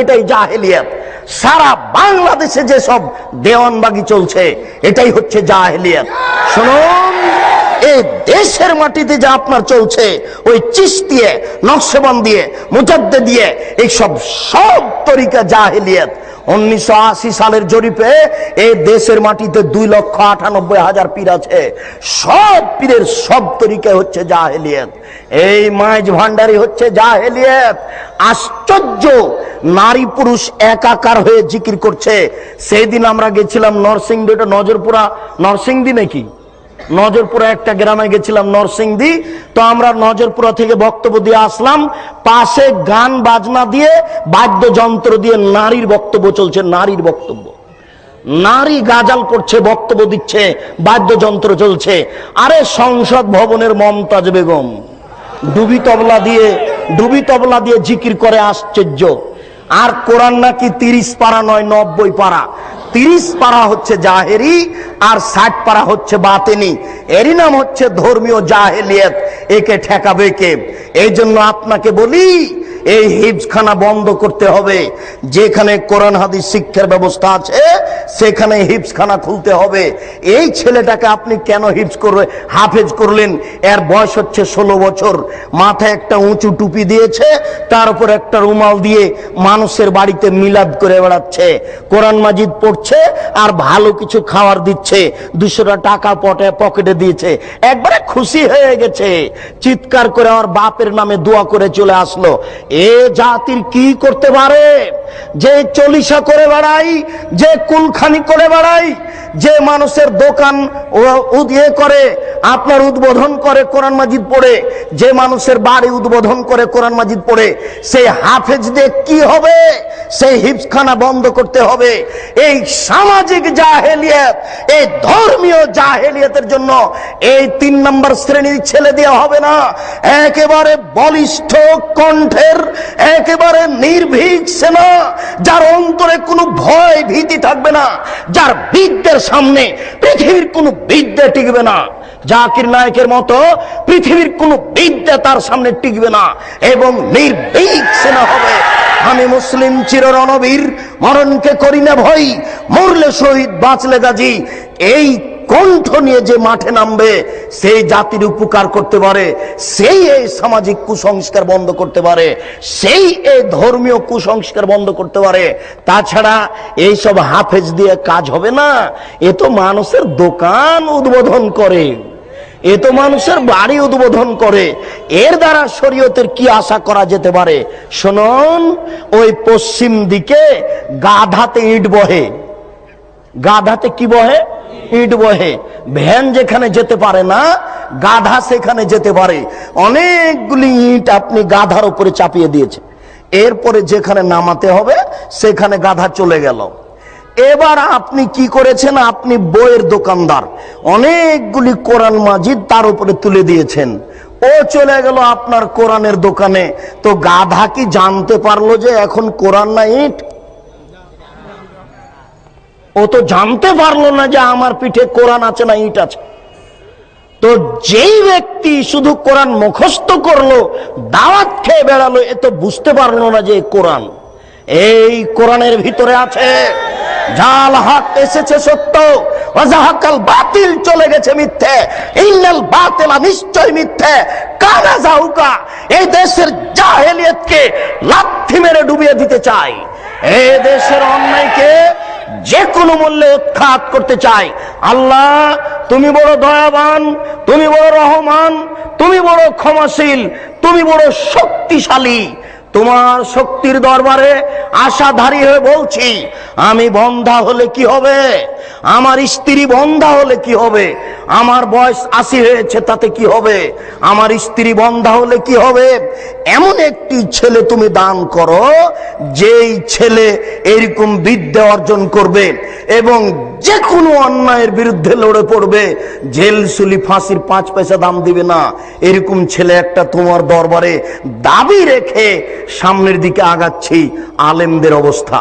এটাই জাহেলিয়াত। সারা বাংলাদেশে যে সব দেওয়ানবাগি চলছে এটাই হচ্ছে জাহেলিয়াত। শুনুন, এই দেশের মাটিতে যা আপনার চলছে ওই চিশতিয়া, নকশবন্দিয়ে, মুজাদ্দিদিয়ে, এই সব তরিকা জাহেলিয়াত। 1980 সালের জরিপে এই দেশের মাটিতে 2,98,000 পীর আছে। সব পীরের সব তরিকা হচ্ছে জাহেলিয়াত। এই মাইজ ভান্ডারি হচ্ছে জাহেলিয়াত। আশ্চর্য, নারী পুরুষ একাকার হয়ে জিকির করছে। সেই দিন আমরা গেছিলাম নরসিংদী, এটা নজরপুরা, নরসিংদী নাকি নজরপুরা একটা গ্রামে গেছিলাম, নরসিংদী। তো আমরা নজরপুরা থেকে বক্তব্য দিয়ে আসলাম, পাশে গান বাজনা দিয়ে বাদ্যযন্ত্র দিয়ে নারীর বক্তব্য চলছে। নারীর বক্তব্য, নারী গাজাল করছে, বক্তব্য দিচ্ছে, বাদ্যযন্ত্র চলছে। আরে সংসদ ভবনের মমতাজ বেগম ডুবি তবলা দিয়ে জিকির করে। আশ্চর্য। আর কোরআন নাকি 30 পারা নয়, 90 পারা। 30 পারা হচ্ছে জাহেরি আর 60 পারা হচ্ছে বাতেনি। এরই নাম হচ্ছে ধর্মীয় জাহেলিয়াত। একে ঠেকাবে কে? এই জন্য আপনাকে বলি, এই হিফজখানা বন্ধ করতে হবে। যেখানে কোরআন হাদিস শিক্ষার ব্যবস্থা আছে সেখানে হিফজখানা খুলতে হবে। এই ছেলেটাকে আপনি কেন হাফেজ করলেন? এর বয়স হচ্ছে 16 বছর। মাথায় একটা উঁচু টুপি দিয়েছে, তার উপর একটা রুমাল দিয়ে মানুষের বাড়িতে মিলাদ করে বেড়াচ্ছে। কোরআন মাজিদ পড়ছে আর ভালো কিছু খাওয়ার দিচ্ছে। 200 টাকা পকেটে দিয়েছে। একবারে খুশি হয়ে গেছে, চিৎকার করে আমার বাপের নামে দোয়া করে চলে আসলো। এ জাতির কি করতে পারে? যে চলিসা করে বেড়াই, যে কুলখানি করে বেড়াই, যে মানুষের দোকান করে আপনার উদ্বোধন করে কোরআন মাজিদ পড়ে, যে মানুষের বাড়ি উদ্বোধন করে কোরআন মাজিদ পড়ে, সেই হাফেজ দিয়ে কি হবে? সেই হিফজখানা বন্ধ করতে হবে। এই সামাজিক জাহেলিয়াত, এই ধর্মীয় জাহেলিয়াতের জন্য এই 3 নম্বর শ্রেণীর ছেলে দেওয়া হবে না। একেবারে বলিষ্ঠ কণ্ঠের, একেবারে নির্ভীক সেনা, যার অন্তরে কোনো ভয় ভীতি থাকবে না, যার বিদ্যের সামনে পৃথিবীর কোনো বিদ্যা টিকবে না। জাকির নায়েকের মতো পৃথিবীর কোনো বিদ্যা তার সামনে টিকবে না, এবং নির্ভীক সেনা হবে। আমি মুসলিম চির রণবীর, মরণকে করি না ভয়, মরলে শহীদ বাঁচলে গাজী। এই কণ্ঠ নিয়ে যে মাঠে নামবে সেই জাতির উপকার করতে পারে, সেই এই সামাজিক কুসংস্কার বন্ধ করতে পারে, সেই এই ধর্মীয় কুসংস্কার বন্ধ করতে পারে। তাছাড়া এই সব হাফেজ দিয়ে কাজ হবে না। এ তো মানুষের দোকান উদ্বোধন করে, এ তো মানুষের বাড়ি উদ্বোধন করে। এর দ্বারা শরীয়তের কি আশা করা যেতে পারে? শুনুন, ওই পশ্চিম দিকে গাধাতে ইট বহে। গাধাতে কি বহে? ইট বহে। ভ্যান যেখানে যেতে পারে না, গাধা সেখানে যেতে পারে। অনেকগুলি ইট আপনি গাধার উপরে চাপিয়ে দিয়েছে, এরপরে যেখানে নামাতে হবে সেখানে গাধা চলে গেল। এবার আপনি কি করেছেন? আপনি বইয়ের দোকানদার, অনেকগুলি কোরআন মাজিদ তার উপরে তুলে দিয়েছেন। ও চলে গেল আপনার কোরআনের দোকানে। তো গাধা কি জানতে পারলো যে এখন কোরআন না ইট? ও তো জানতে পারলো না যে আমার পিঠে কোরআন আছে না ইট আছে। তো যেই ব্যক্তি শুধু কোরআন মুখস্থ করলো, দাওয়াত খেয়ে বেড়ালো, এ তো বুঝতে পারলো না যে কোরআন। এই কোরআনের ভিতরে আছে জাল হক এসেছে সত্য, ওয়াজাহাকাল বাতিল চলে গেছে মিথ্যে, ইন্নাল বাতিলা নিশ্চয় মিথ্যে, কানা জাহুকা। এই দেশের জাহেলিয়াতকে লাথি মেরে ডুবিয়ে দিতে চাই, এই দেশের অন্যায়কে যে কোনো মূল্যে উৎখাত করতে চাই। আল্লাহ, তুমি বড় দয়াবান, তুমি বড় রহমান, তুমি বড় ক্ষমাশীল, তুমি বড় শক্তিশালী। তোমার শক্তির দরবারে আশাধারী হয়ে বলছি, আমি বন্ধা হলে কি হবে? আমার স্ত্রী বন্ধা হলে কি হবে? আমার বয়স 80 হয়েছে, তাতে কি হবে? আমার স্ত্রী বন্ধা হলে কি হবে? এমন একটি ছেলে তুমি দান করো, যেই ছেলে এরকম বিদ্যা অর্জন করবে এবং যে কোনো অন্যায়ের বিরুদ্ধে লড়ে পড়বে, জেল সুলি ফাঁসির 5 পয়সা দাম দিবে না। এরকম ছেলে একটা তোমার দরবারে দাবি রেখে সামনের দিকে আগাচ্ছি। আলেমদের অবস্থা